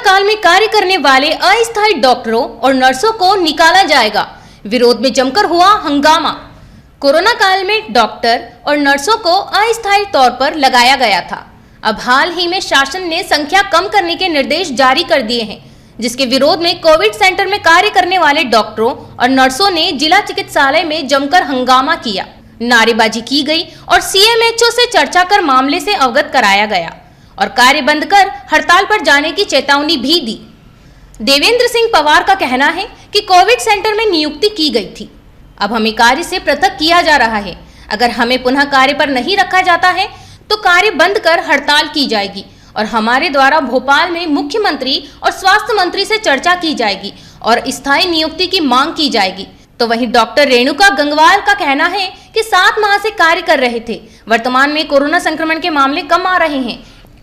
काल में कार्य करने वाले अस्थायी डॉक्टरों और नर्सों को निकाला जाएगा। विरोध में जमकर हुआ हंगामा। कोरोना काल में डॉक्टर और नर्सों को अस्थायी तौर पर लगाया गया था। अब हाल ही में शासन ने संख्या कम करने के निर्देश जारी कर दिए हैं, जिसके विरोध में कोविड सेंटर में कार्य करने वाले डॉक्टरों और नर्सों ने जिला चिकित्सालय में जमकर हंगामा किया। नारेबाजी की गई और सीएमएचओ से चर्चा कर मामले से अवगत कराया गया और कार्य बंद कर हड़ताल पर जाने की चेतावनी भी दी। देवेंद्र सिंह पवार का कहना है कि कोविड सेंटर में नियुक्ति की गई थी, अब हमें कार्य से पृथक किया जा रहा है। अगर हमें पुनः कार्य पर नहीं रखा जाता है तो कार्य बंद कर हड़ताल की जाएगी और हमारे द्वारा भोपाल में मुख्यमंत्री और स्वास्थ्य मंत्री से चर्चा की जाएगी और स्थायी नियुक्ति की मांग की जाएगी। तो वहीं डॉक्टर रेणुका गंगवाल का कहना है कि 7 माह से कार्य कर रहे थे। वर्तमान में कोरोना संक्रमण के मामले कम आ रहे हैं,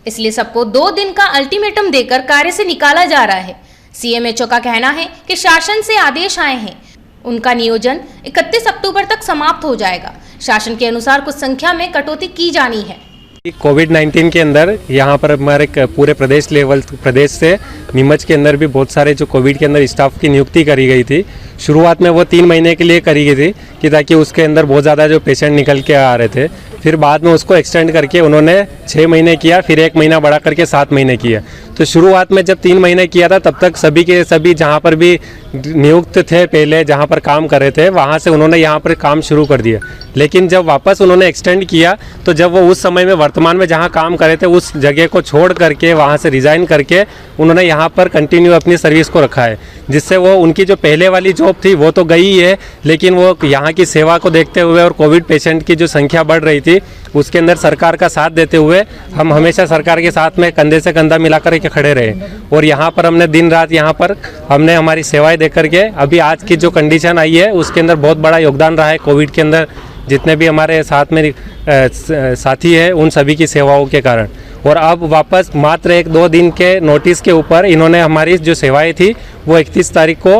इसलिए सबको 2 दिन का अल्टीमेटम देकर कार्य से निकाला जा रहा है। सीएमएचओ का कहना है कि शासन से आदेश आए हैं, उनका नियोजन 31 अक्टूबर तक समाप्त हो जाएगा। शासन के अनुसार कुछ संख्या में कटौती की जानी है। कोविड-19 के अंदर यहाँ पर हमारे पूरे प्रदेश से नीमच के अंदर भी बहुत सारे जो कोविड के अंदर स्टाफ की नियुक्ति करी गई थी। शुरुआत में वो 3 महीने के लिए करी गई थी कि ताकि उसके अंदर बहुत ज़्यादा जो पेशेंट निकल के आ रहे थे। फिर बाद में उसको एक्सटेंड करके उन्होंने 6 महीने किया, फिर 1 महीना बढ़ा करके 7 महीने किया। तो शुरुआत में जब 3 महीने किया था तब तक सभी के सभी जहाँ पर भी नियुक्त थे, पहले जहाँ पर काम कर रहे थे, वहाँ से उन्होंने यहाँ पर काम शुरू कर दिया। लेकिन जब वापस उन्होंने एक्सटेंड किया तो जब वो उस समय में वर्तमान में जहाँ काम कर रहे थे उस जगह को छोड़ करके वहाँ से रिज़ाइन करके उन्होंने यहाँ पर कंटिन्यू अपनी सर्विस को रखा है, जिससे वो उनकी जो पहले वाली जॉब थी वो तो गई है, लेकिन वो यहाँ की सेवा को देखते हुए और कोविड पेशेंट की जो संख्या बढ़ रही थी उसके अंदर सरकार का साथ देते हुए हम हमेशा सरकार के साथ में कंधे से कंधा मिलाकर के खड़े रहे और यहाँ पर हमने दिन रात यहाँ पर हमने हमारी सेवाएं दे करके अभी आज की जो कंडीशन आई है उसके अंदर बहुत बड़ा योगदान रहा है। कोविड के अंदर जितने भी हमारे साथ में साथी हैं उन सभी की सेवाओं के कारण, और अब वापस मात्र 1-2 दिन के नोटिस के ऊपर इन्होंने हमारी जो सेवाएं थी वो 31 तारीख को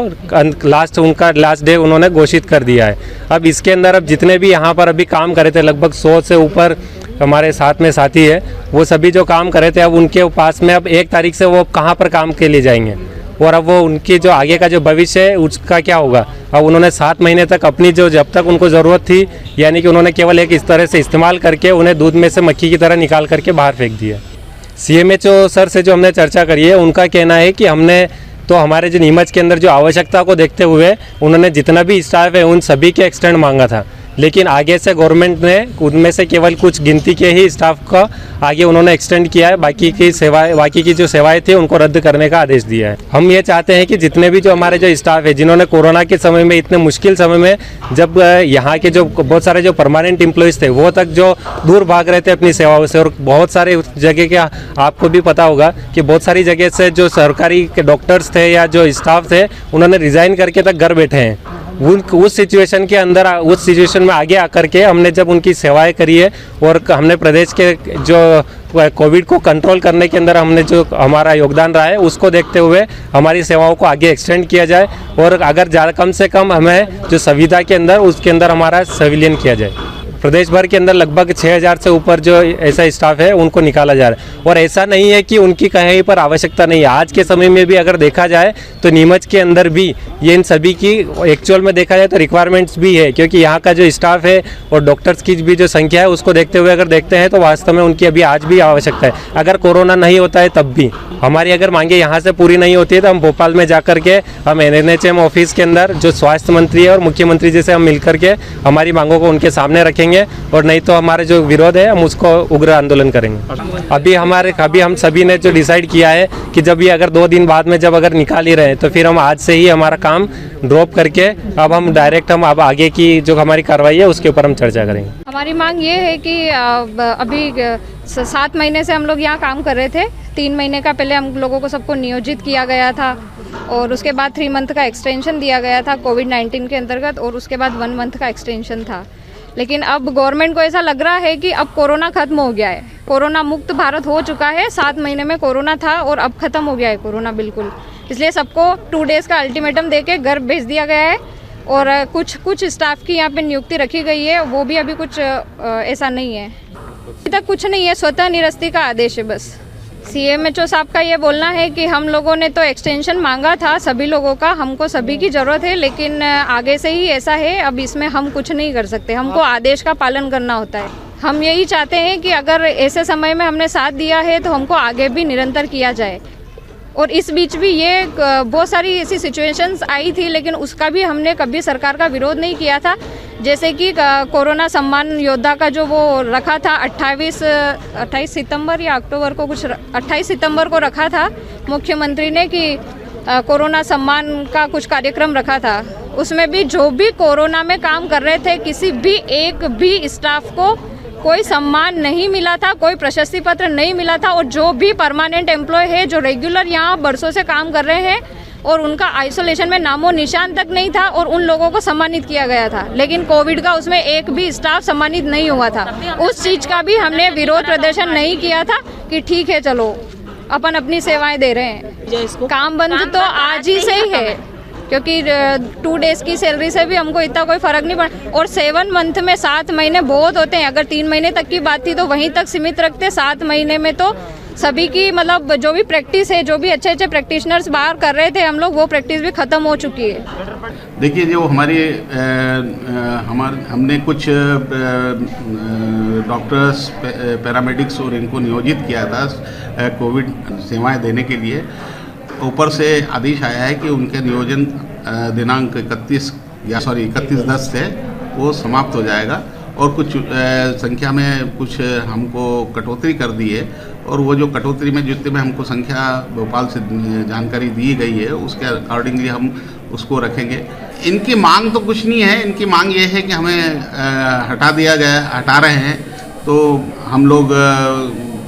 उनका लास्ट डे उन्होंने घोषित कर दिया है। अब इसके अंदर अब जितने भी यहाँ पर अभी काम कर रहे थे लगभग 100 से ऊपर हमारे साथ में साथी है, वो सभी जो काम कर रहे थे अब उनके पास में अब 1 तारीख से वो कहाँ पर काम के लिए जाएंगे और अब वो उनकी जो आगे का जो भविष्य है उसका क्या होगा। अब उन्होंने 7 महीने तक अपनी जो जब तक उनको ज़रूरत थी यानी कि उन्होंने केवल एक इस तरह से इस्तेमाल करके उन्हें दूध में से मक्खी की तरह निकाल करके बाहर फेंक दिया। सीएमएचओ सर से जो हमने चर्चा करी है उनका कहना है कि हमने तो हमारे जो नीमच के अंदर जो आवश्यकता को देखते हुए उन्होंने जितना भी स्टाफ है उन सभी के एक्सटेंड मांगा था, लेकिन आगे से गवर्नमेंट ने उनमें से केवल कुछ गिनती के ही स्टाफ का आगे उन्होंने एक्सटेंड किया है, बाकी की जो सेवाएं थी उनको रद्द करने का आदेश दिया है। हम ये चाहते हैं कि जितने भी जो हमारे जो स्टाफ है जिन्होंने कोरोना के समय में इतने मुश्किल समय में जब यहाँ के जो बहुत सारे जो परमानेंट एम्प्लॉयज़ थे वो तक जो दूर भाग रहे थे अपनी सेवाओं से, और बहुत सारे जगह के आपको भी पता होगा कि बहुत सारी जगह से जो सरकारी के डॉक्टर्स थे या जो स्टाफ थे उन्होंने रिज़ाइन करके तक घर बैठे हैं। उस सिचुएशन के अंदर उस सिचुएशन में आगे आकर के हमने जब उनकी सेवाएं करी है और हमने प्रदेश के जो कोविड को कंट्रोल करने के अंदर हमने जो हमारा योगदान रहा है उसको देखते हुए हमारी सेवाओं को आगे एक्सटेंड किया जाए और अगर ज़्यादा कम से कम हमें जो संविदा के अंदर उसके अंदर हमारा संविलियन किया जाए। प्रदेश भर के अंदर लगभग 6000 से ऊपर जो ऐसा स्टाफ है उनको निकाला जा रहा है और ऐसा नहीं है कि उनकी कहीं पर आवश्यकता नहीं है। आज के समय में भी अगर देखा जाए तो नीमच के अंदर भी ये इन सभी की एक्चुअल में देखा जाए तो रिक्वायरमेंट्स भी है, क्योंकि यहाँ का जो स्टाफ है और डॉक्टर्स की भी जो संख्या है उसको देखते हुए अगर देखते हैं तो वास्तव में उनकी अभी आज भी आवश्यकता है। अगर कोरोना नहीं होता है तब भी हमारी अगर मांगे यहाँ से पूरी नहीं होती है तो हम भोपाल में जाकर के हम NHM ऑफिस के अंदर जो स्वास्थ्य मंत्री है और मुख्यमंत्री जी से हम मिलकर के हमारी मांगों को उनके सामने रखेंगे, और नहीं तो हमारे जो विरोध है हम उसको उग्र आंदोलन करेंगे। अभी हम सभी ने जो डिसाइड किया है कि जब ये अगर 2 दिन बाद में जब अगर निकाल ही रहे तो फिर हम आज से ही हमारा काम ड्रॉप करके अब हम डायरेक्ट हम अब आगे की जो हमारी कार्रवाई है उसके ऊपर हम चर्चा करेंगे। हमारी मांग ये है कि अभी 7 महीने से हम लोग यहाँ काम कर रहे थे। 3 महीने का पहले हम लोगों को सबको नियोजित किया गया था और उसके बाद 3 मंथ का एक्सटेंशन दिया गया था कोविड-19 के अंतर्गत, और उसके बाद 1 मंथ का एक्सटेंशन था। लेकिन अब गवर्नमेंट को ऐसा लग रहा है कि अब कोरोना खत्म हो गया है, कोरोना मुक्त भारत हो चुका है। 7 महीने में कोरोना था और अब खत्म हो गया है कोरोना बिल्कुल, इसलिए सबको 2 डेज़ का अल्टीमेटम दे के घर भेज दिया गया है और कुछ स्टाफ की यहाँ पे नियुक्ति रखी गई है, वो भी अभी कुछ ऐसा नहीं है, अभी तक कुछ नहीं है, स्वतः निरस्ती का आदेश है बस। सीएमएचओ साहब का ये बोलना है कि हम लोगों ने तो एक्सटेंशन मांगा था सभी लोगों का, हमको सभी की ज़रूरत है, लेकिन आगे से ही ऐसा है, अब इसमें हम कुछ नहीं कर सकते, हमको आदेश का पालन करना होता है। हम यही चाहते हैं कि अगर ऐसे समय में हमने साथ दिया है तो हमको आगे भी निरंतर किया जाए। और इस बीच भी ये बहुत सारी ऐसी सिचुएशंस आई थी, लेकिन उसका भी हमने कभी सरकार का विरोध नहीं किया था। जैसे कि कोरोना सम्मान योद्धा का जो वो रखा था 28 सितंबर या अक्टूबर को, कुछ 28 सितंबर को रखा था मुख्यमंत्री ने कि कोरोना सम्मान का कुछ कार्यक्रम रखा था। उसमें भी जो भी कोरोना में काम कर रहे थे, किसी भी एक भी स्टाफ को कोई सम्मान नहीं मिला था, कोई प्रशस्ति पत्र नहीं मिला था। और जो भी परमानेंट एम्प्लॉय है, जो रेगुलर यहाँ बरसों से काम कर रहे हैं और उनका आइसोलेशन में नामो निशान तक नहीं था, और उन लोगों को सम्मानित किया गया था। लेकिन कोविड का उसमें एक भी स्टाफ सम्मानित नहीं हुआ था। उस चीज़ का भी हमने विरोध प्रदर्शन नहीं किया था कि ठीक है चलो अपन अपनी सेवाएं दे रहे हैं। काम बंद तो आज ही से ही है, क्योंकि 2 डेज़ की सैलरी से भी हमको इतना कोई फ़र्क नहीं पड़ा। और 7 मंथ में 7 महीने बहुत होते हैं। अगर 3 महीने तक की बात थी तो वहीं तक सीमित रखते, 7 महीने में तो सभी की मतलब जो भी प्रैक्टिस है, जो भी अच्छे अच्छे प्रैक्टिशनर्स बाहर कर रहे थे हम लोग, वो प्रैक्टिस भी ख़त्म हो चुकी है। देखिए, जो हमने कुछ डॉक्टर्स, पैरामेडिक्स और इनको नियोजित किया था कोविड सेवाएं देने के लिए। ऊपर से आदेश आया है कि उनके नियोजन दिनांक 31/10 से वो समाप्त हो जाएगा, और कुछ संख्या में कुछ हमको कटौती कर दी है। और वो जो कटौती में जितने में हमको संख्या भोपाल से जानकारी दी गई है, उसके अकॉर्डिंगली हम उसको रखेंगे। इनकी मांग तो कुछ नहीं है, इनकी मांग ये है कि हमें हटा रहे हैं, तो हम लोग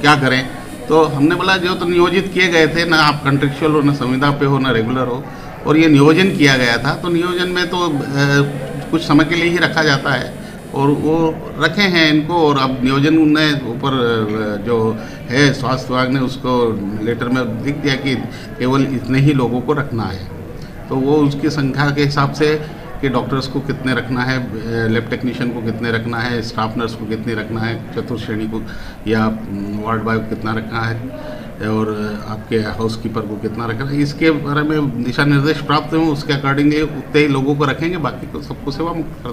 क्या करें। तो हमने बोला जो तो नियोजित किए गए थे, ना आप कॉन्ट्रेक्चुअल हो, ना संविदा पे हो, ना रेगुलर हो, और ये नियोजन किया गया था, तो नियोजन में तो कुछ समय के लिए ही रखा जाता है, और वो रखे हैं इनको। और अब नियोजन ने ऊपर जो है स्वास्थ्य विभाग ने उसको लेटर में लिख दिया कि केवल इतने ही लोगों को रखना है। तो वो उसकी संख्या के हिसाब से कि डॉक्टर्स को कितने रखना है, लैब टेक्नीशियन को कितने रखना है, स्टाफ नर्स को कितने रखना है, चतुर्थ श्रेणी को या वार्ड बॉय को कितना रखना है, और आपके हाउसकीपर को कितना रखना है, इसके बारे में दिशा निर्देश प्राप्त हुए। उसके अकॉर्डिंगली उतने ही लोगों को रखेंगे, बाकी को सबको सेवा मुक्त कर